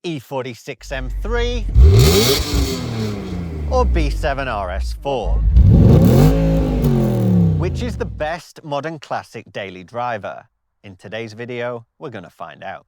E46 M3 or B7 RS4? Which is the best modern classic daily driver? In today's video, we're going to find out.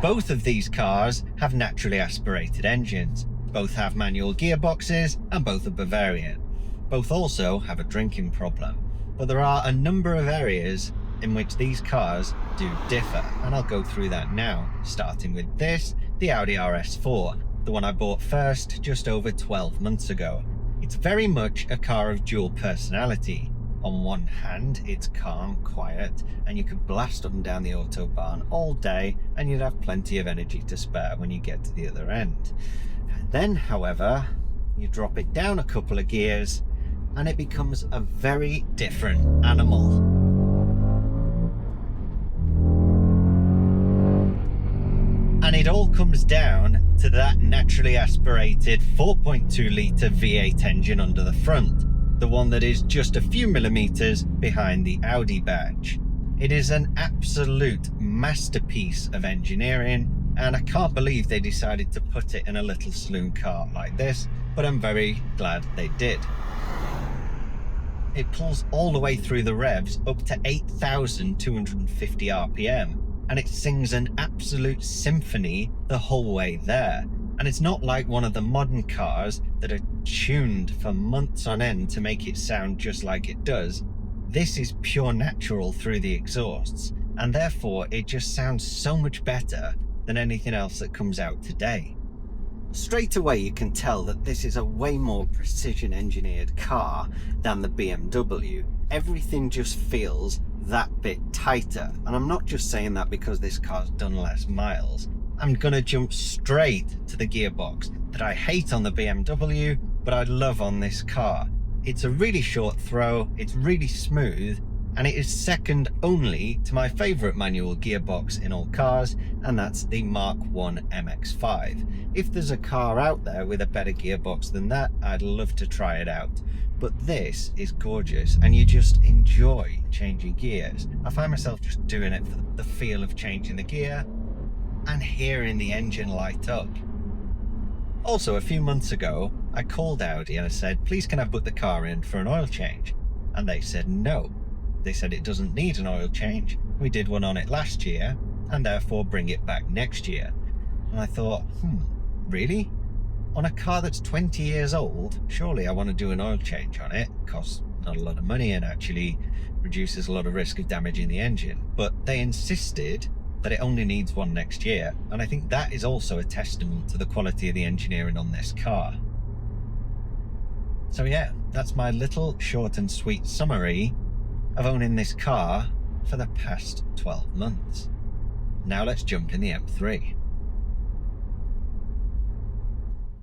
Both of these cars have naturally aspirated engines. Both have manual gearboxes and both are Bavarian. Both also have a drinking problem. But there are a number of areas in which these cars do differ, and I'll go through that now, starting with this, the Audi RS4, the one I bought first just over 12 months ago. It's very much a car of dual personality. On one hand, it's calm, quiet, and you could blast up and down the autobahn all day and you'd have plenty of energy to spare when you get to the other end. And then, however, you drop it down a couple of gears and it becomes a very different animal. And it all comes down to that naturally aspirated 4.2 litre V8 engine under the front, the one that is just a few millimeters behind the Audi badge. It is an absolute masterpiece of engineering, and I can't believe they decided to put it in a little saloon car like this, but I'm very glad they did. It pulls all the way through the revs up to 8,250 RPM. And it sings an absolute symphony the whole way there. And it's not like one of the modern cars that are tuned for months on end to make it sound just like it does. This is pure natural through the exhausts, and therefore it just sounds so much better than anything else that comes out today. Straight away you can tell that this is a way more precision engineered car than the BMW. Everything just feels that bit tighter, and I'm not just saying that because this car's done less miles. I'm gonna jump straight to the gearbox that I hate on the BMW but I love on this car. It's a really short throw, it's really smooth, and it is second only to my favourite manual gearbox in all cars, and that's the Mark I MX-5. If there's a car out there with a better gearbox than that, I'd love to try it out. But this is gorgeous, and you just enjoy changing gears. I find myself just doing it for the feel of changing the gear and hearing the engine light up. Also, a few months ago, I called Audi and I said, please can I put the car in for an oil change? And they said no. They said it doesn't need an oil change. We did one on it last year, and therefore bring it back next year. And I thought, really? On a car that's 20 years old, surely I want to do an oil change on it. It costs not a lot of money and actually reduces a lot of risk of damaging the engine. But they insisted that it only needs one next year, and I think that is also a testament to the quality of the engineering on this car. So yeah, that's my little short and sweet summary of owning this car for the past 12 months. Now let's jump in the M3.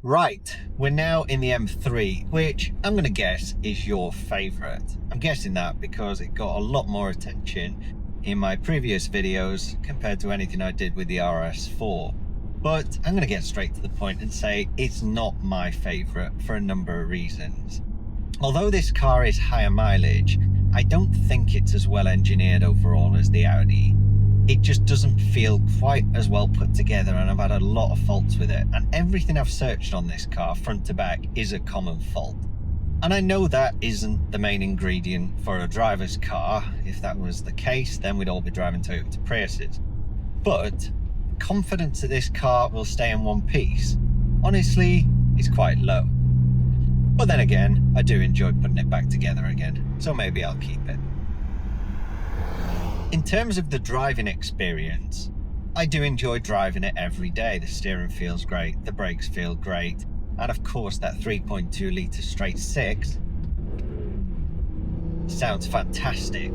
Right, we're now in the M3, which I'm going to guess is your favourite. I'm guessing that because it got a lot more attention in my previous videos compared to anything I did with the RS4. But I'm going to get straight to the point and say it's not my favourite for a number of reasons. Although this car is higher mileage, I don't think it's as well engineered overall as the Audi. It just doesn't feel quite as well put together, and I've had a lot of faults with it, and everything I've searched on this car front to back is a common fault. And I know that isn't the main ingredient for a driver's car. If that was the case, then we'd all be driving Toyota Priuses. But confidence that this car will stay in one piece, honestly, is quite low. But then again, I do enjoy putting it back together again, so maybe I'll keep it. In terms of the driving experience, I do enjoy driving it every day. The steering feels great, the brakes feel great, and of course that 3.2 litre straight six sounds fantastic.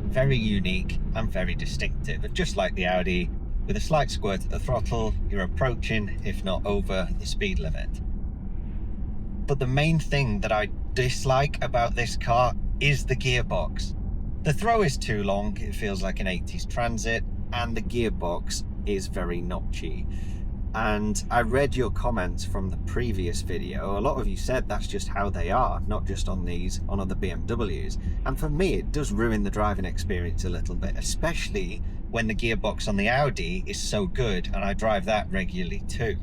Very unique and very distinctive, and just like the Audi, with a slight squirt at the throttle, you're approaching, if not over, the speed limit. But the main thing that I dislike about this car is the gearbox. The throw is too long, it feels like an 80s Transit, and the gearbox is very notchy. And I read your comments from the previous video. A lot of you said that's just how they are, not just on other BMWs. And for me, it does ruin the driving experience a little bit, especially when the gearbox on the Audi is so good, and I drive that regularly too.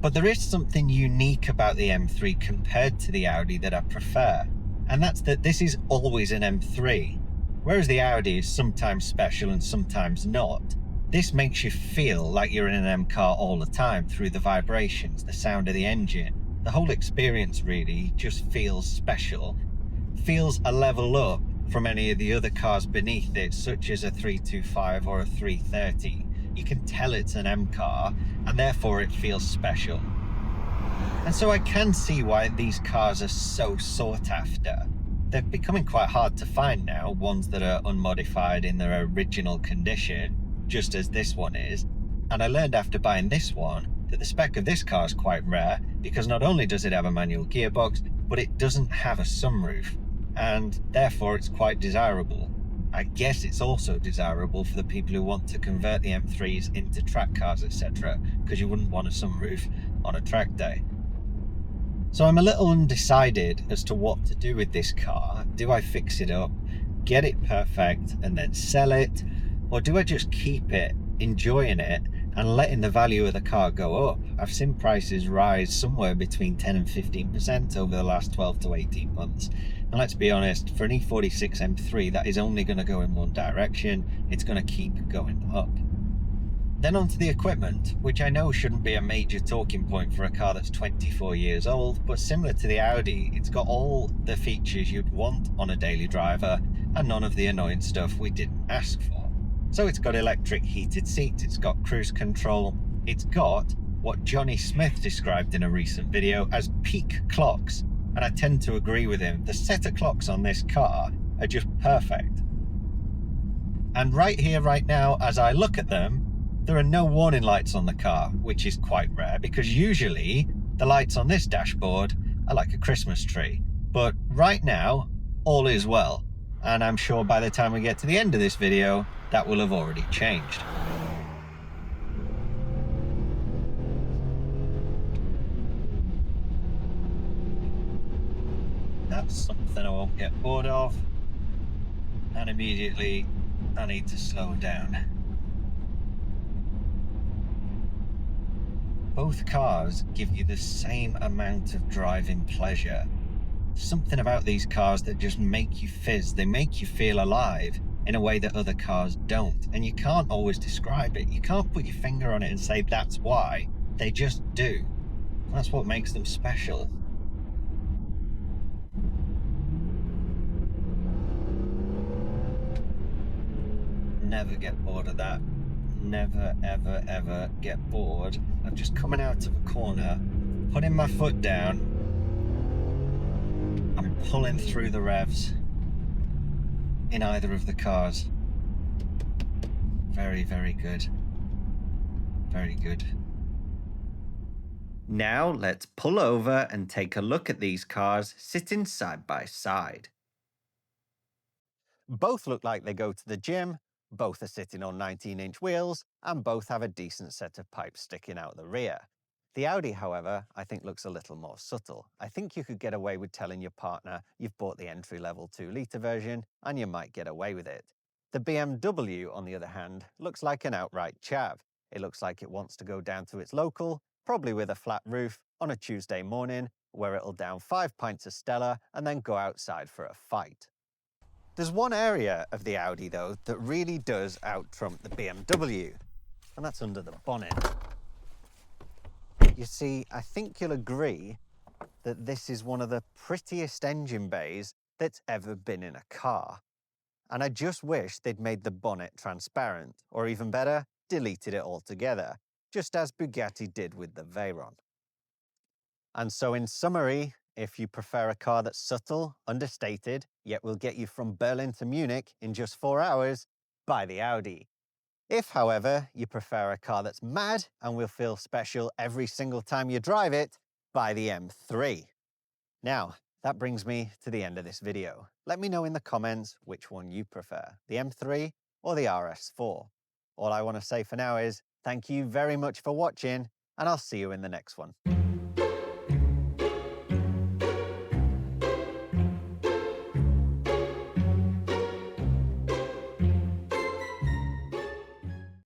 But there is something unique about the M3 compared to the Audi that I prefer, and that's that this is always an M3. Whereas the Audi is sometimes special and sometimes not, this makes you feel like you're in an M car all the time through the vibrations, the sound of the engine. The whole experience really just feels special, feels a level up from any of the other cars beneath it, such as a 325 or a 330. You can tell it's an M car, and therefore it feels special. And so I can see why these cars are so sought after. They're becoming quite hard to find now, ones that are unmodified in their original condition, just as this one is. And I learned after buying this one that the spec of this car is quite rare, because not only does it have a manual gearbox, but it doesn't have a sunroof, and therefore it's quite desirable. I guess it's also desirable for the people who want to convert the M3s into track cars, etc., because you wouldn't want a sunroof on a track day. So I'm a little undecided as to what to do with this car. Do I fix it up, get it perfect, and then sell it? Or do I just keep it, enjoying it, and letting the value of the car go up? I've seen prices rise somewhere between 10 and 15% over the last 12 to 18 months. And let's be honest, for an E46 M3, that is only going to go in one direction. It's going to keep going up. Then onto the equipment, which I know shouldn't be a major talking point for a car that's 24 years old, but similar to the Audi, it's got all the features you'd want on a daily driver and none of the annoying stuff we didn't ask for. So it's got electric heated seats, it's got cruise control, it's got what Johnny Smith described in a recent video as peak clocks, and I tend to agree with him. The set of clocks on this car are just perfect. And right here, right now, as I look at them, there are no warning lights on the car, which is quite rare because usually the lights on this dashboard are like a Christmas tree. But right now, all is well. And I'm sure by the time we get to the end of this video, that will have already changed. That's something I won't get bored of. And immediately, I need to slow down. Both cars give you the same amount of driving pleasure. Something about these cars that just make you fizz. They make you feel alive in a way that other cars don't. And you can't always describe it. You can't put your finger on it and say that's why. They just do. That's what makes them special. Never get bored of that. Never, ever, ever get bored of just coming out of a corner, putting my foot down, and pulling through the revs in either of the cars. Very, very good. Very good. Now let's pull over and take a look at these cars sitting side by side. Both look like they go to the gym, both are sitting on 19-inch wheels, and both have a decent set of pipes sticking out the rear. The Audi, however, I think looks a little more subtle. I think you could get away with telling your partner you've bought the entry-level 2-litre version, and you might get away with it. The BMW, on the other hand, looks like an outright chav. It looks like it wants to go down to its local, probably with a flat roof, on a Tuesday morning, where it'll down 5 pints of Stella and then go outside for a fight. There's one area of the Audi, though, that really does out-trump the BMW, and that's under the bonnet. You see, I think you'll agree that this is one of the prettiest engine bays that's ever been in a car. And I just wish they'd made the bonnet transparent, or even better, deleted it altogether, just as Bugatti did with the Veyron. And so in summary, if you prefer a car that's subtle, understated, yet will get you from Berlin to Munich in just 4 hours, buy the Audi. If, however, you prefer a car that's mad and will feel special every single time you drive it, buy the M3. Now, that brings me to the end of this video. Let me know in the comments which one you prefer, the M3 or the RS4. All I want to say for now is thank you very much for watching, and I'll see you in the next one.